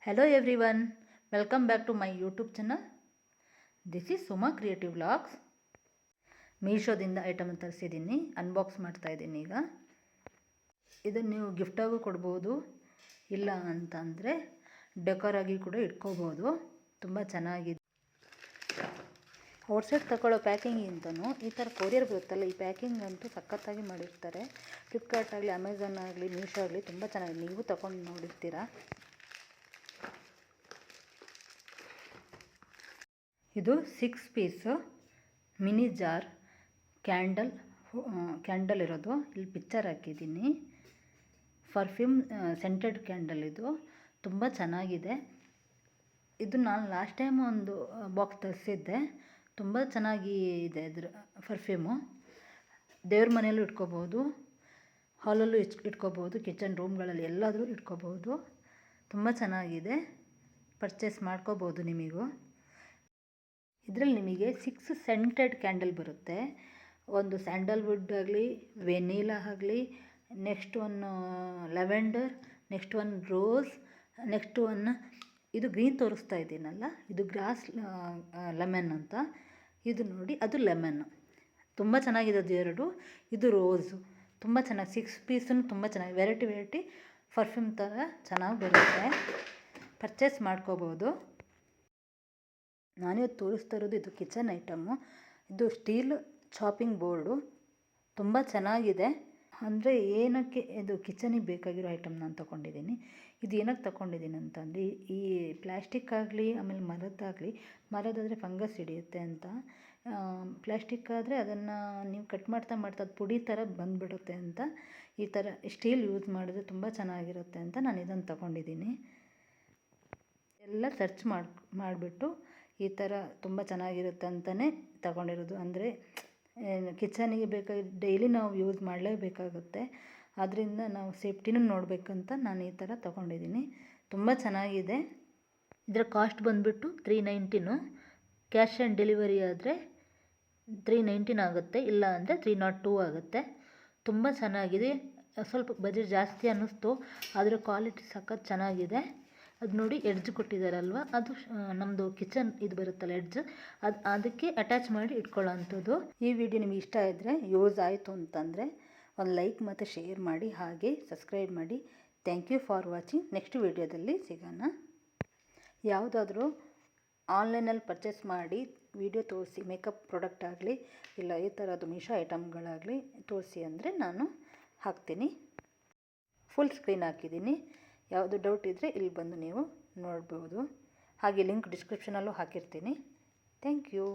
Hello everyone, welcome back to my YouTube channel. This is Suma Creative Vlogs. ಮೀಶೋದಿಂದ item ತರಿಸಿದ್ದೀನಿ, unbox ಮಾಡ್ತಾ ಇದ್ದೀನಿ. ಈಗ ಇದನ್ನು ನೀವು ಗಿಫ್ಟಾಗೂ ಕೊಡ್ಬೋದು, ಇಲ್ಲ ಅಂತಂದರೆ ಡೆಕೋರ್ ಆಗಿ ಕೂಡ ಇಟ್ಕೋಬೋದು. ತುಂಬ ಚೆನ್ನಾಗಿದೆ. ಔಟ್ಸೈಡ್ ತಗೊಳ್ಳೋ ಪ್ಯಾಕಿಂಗಿಂತನೂ ಈ ಥರ ಕೊರಿಯರ್ ಬರುತ್ತಲ್ಲ, ಈ ಪ್ಯಾಕಿಂಗ್ ಅಂತೂ ಸಖತ್ತಾಗಿ ಮಾಡಿರ್ತಾರೆ. ಫ್ಲಿಪ್ಕಾರ್ಟ್ ಆಗಲಿ, ಅಮೆಝಾನ್ ಆಗಲಿ, ಮೀಶೋ ಆಗಲಿ ತುಂಬ ಚೆನ್ನಾಗಿ, ನೀವು ತಗೊಂಡು ನೋಡಿರ್ತೀರಾ. ಇದು 6 ಪೀಸು ಮಿನಿ ಜಾರ್ ಕ್ಯಾಂಡಲ್ ಇರೋದು. ಇಲ್ಲಿ ಪಿಕ್ಚರ್ ಹಾಕಿದ್ದೀನಿ. ಪರ್ಫ್ಯೂಮ್ ಸೆಂಟೆಡ್ ಕ್ಯಾಂಡಲ್ ಇದು, ತುಂಬ ಚೆನ್ನಾಗಿದೆ. ಇದು ನಾನು ಲಾಸ್ಟ್ ಟೈಮ್ ಒಂದು ಬಾಕ್ಸ್ ತರಿಸಿದ್ದೆ, ತುಂಬ ಚೆನ್ನಾಗಿ ಇದೆ ಇದ್ರ ಪರ್ಫ್ಯೂಮು. ದೇವ್ರ ಮನೆಯಲ್ಲೂ ಇಟ್ಕೋಬೋದು, ಹಾಲಲ್ಲೂ ಇಟ್ಕೋಬೋದು, ಕಿಚನ್ ರೂಮ್ಗಳಲ್ಲಿ ಎಲ್ಲಾದರೂ ಇಟ್ಕೋಬೋದು. ತುಂಬ ಚೆನ್ನಾಗಿದೆ, ಪರ್ಚೇಸ್ ಮಾಡ್ಕೋಬೋದು ನಿಮಗೂ. ಇದರಲ್ಲಿ ನಿಮಗೆ 6 ಸೆಂಟೆಡ್ ಕ್ಯಾಂಡಲ್ ಬರುತ್ತೆ. ಒಂದು ಸ್ಯಾಂಡಲ್ವುಡ್ ಆಗಲಿ, ವೆನಿಲಾ ಆಗಲಿ, next one lavender, next one rose, next one ಇದು ಗ್ರೀನ್ ತೋರಿಸ್ತಾ ಇದ್ದೀನಲ್ಲ, ಇದು ಗ್ರಾಸ್ ಲೆಮನ್ ಅಂತ. ಇದು ನೋಡಿ, ಅದು ಲೆಮನ್. ತುಂಬ ಚೆನ್ನಾಗಿದೆ ಅದು ಎರಡು. ಇದು ರೋಸು, ತುಂಬ ಚೆನ್ನಾಗಿ 6 ಪೀಸನ್ನು ತುಂಬ ಚೆನ್ನಾಗಿ ವೆರೈಟಿ ಪರ್ಫ್ಯೂಮ್ ಥರ ಚೆನ್ನಾಗಿ ಬರುತ್ತೆ. ಪರ್ಚೇಸ್ ಮಾಡ್ಕೋಬೋದು. ನಾನಿವತ್ತು ತೋರಿಸ್ತಾ ಇರೋದು ಇದು ಕಿಚನ್ ಐಟಮ್ಮು. ಇದು ಸ್ಟೀಲ್ ಚಾಪಿಂಗ್ ಬೋರ್ಡು, ತುಂಬ ಚೆನ್ನಾಗಿದೆ. ಅಂದರೆ ಏನಕ್ಕೆ ಇದು ಕಿಚನಿಗೆ ಬೇಕಾಗಿರೋ ಐಟಮ್ ನಾನು ತೊಗೊಂಡಿದ್ದೀನಿ. ಇದು ಏನಕ್ಕೆ ತೊಗೊಂಡಿದ್ದೀನಿ ಅಂತಂದರೆ, ಈ ಪ್ಲ್ಯಾಸ್ಟಿಕ್ ಆಗಲಿ, ಆಮೇಲೆ ಮರದಾದರೆ ಫಂಗಸ್ ಹಿಡಿಯುತ್ತೆ ಅಂತ. ಪ್ಲ್ಯಾಸ್ಟಿಕ್ ಆದರೆ ಅದನ್ನು ನೀವು ಕಟ್ ಮಾಡ್ತಾ ಅದು ಪುಡಿ ಥರ ಬಂದುಬಿಡುತ್ತೆ ಅಂತ. ಈ ಥರ ಸ್ಟೀಲ್ ಯೂಸ್ ಮಾಡಿದ್ರೆ ತುಂಬ ಚೆನ್ನಾಗಿರುತ್ತೆ ಅಂತ ನಾನು ಇದನ್ನು ತೊಗೊಂಡಿದ್ದೀನಿ. ಎಲ್ಲ ಸರ್ಚ್ ಮಾಡಿಬಿಟ್ಟು ಈ ಥರ ತುಂಬ ಚೆನ್ನಾಗಿರುತ್ತೆ ಅಂತಲೇ ತಗೊಂಡಿರೋದು. ಅಂದರೆ ಕಿಚನಿಗೆ ಬೇಕಾಗಿ ಡೈಲಿ ನಾವು ಯೂಸ್ ಮಾಡಲೇಬೇಕಾಗುತ್ತೆ, ಆದ್ದರಿಂದ ನಾವು ಸೇಫ್ಟಿನೂ ನೋಡಬೇಕಂತ ನಾನು ಈ ಥರ ತೊಗೊಂಡಿದ್ದೀನಿ. ತುಂಬ ಚೆನ್ನಾಗಿದೆ. ಇದರ ಕಾಸ್ಟ್ ಬಂದುಬಿಟ್ಟು 390. ಕ್ಯಾಶ್ ಆನ್ ಡೆಲಿವರಿ ಆದರೆ 319 ಆಗುತ್ತೆ, ಇಲ್ಲ ಅಂದರೆ 302 ಆಗುತ್ತೆ. ತುಂಬ ಚೆನ್ನಾಗಿದೆ. ಸ್ವಲ್ಪ ಬಜೆಟ್ ಜಾಸ್ತಿ ಅನ್ನಿಸ್ತು, ಆದರೆ ಕ್ವಾಲಿಟಿ ಸಖತ್ ಚೆನ್ನಾಗಿದೆ. ಅದು ನೋಡಿ, ಎಡ್ಜ್ ಕೊಟ್ಟಿದ್ದಾರಲ್ವ, ಅದು ನಮ್ಮದು ಕಿಚನ್ ಇದು ಬರುತ್ತಲ್ಲ ಎಡ್ಜ್, ಅದಕ್ಕೆ ಅಟ್ಯಾಚ್ ಮಾಡಿ ಇಟ್ಕೊಳ್ಳೋ ಅಂಥದ್ದು. ಈ ವಿಡಿಯೋ ನಿಮಗೆ ಇಷ್ಟ ಇದ್ದರೆ, ಯೂಸ್ ಆಯಿತು ಅಂತಂದರೆ ಒಂದು ಲೈಕ್ ಮತ್ತು ಶೇರ್ ಮಾಡಿ, ಹಾಗೆ ಸಬ್ಸ್ಕ್ರೈಬ್ ಮಾಡಿ. Thank you for watching. Next ವಿಡಿಯೋದಲ್ಲಿ ಸಿಗೋಣ. ಯಾವುದಾದ್ರೂ ಆನ್ಲೈನಲ್ಲಿ ಪರ್ಚೇಸ್ ಮಾಡಿ ವಿಡಿಯೋ ತೋರಿಸಿ, ಮೇಕಪ್ ಪ್ರಾಡಕ್ಟ್ ಆಗಲಿ, ಇಲ್ಲ ಈ ಥರದ್ದು ಮೀಶೋ ಐಟಮ್ಗಳಾಗಲಿ ತೋರಿಸಿ ಅಂದರೆ ನಾನು ಹಾಕ್ತೀನಿ. ಫುಲ್ ಸ್ಕ್ರೀನ್ ಹಾಕಿದ್ದೀನಿ. ಯಾವುದು ಡೌಟ್ ಇದ್ದರೆ ಇಲ್ಲಿ ಬಂದು ನೀವು ನೋಡ್ಬೋದು. ಹಾಗೆ ಲಿಂಕ್ ಡಿಸ್ಕ್ರಿಪ್ಷನಲ್ಲೂ ಹಾಕಿರ್ತೀನಿ. Thank you.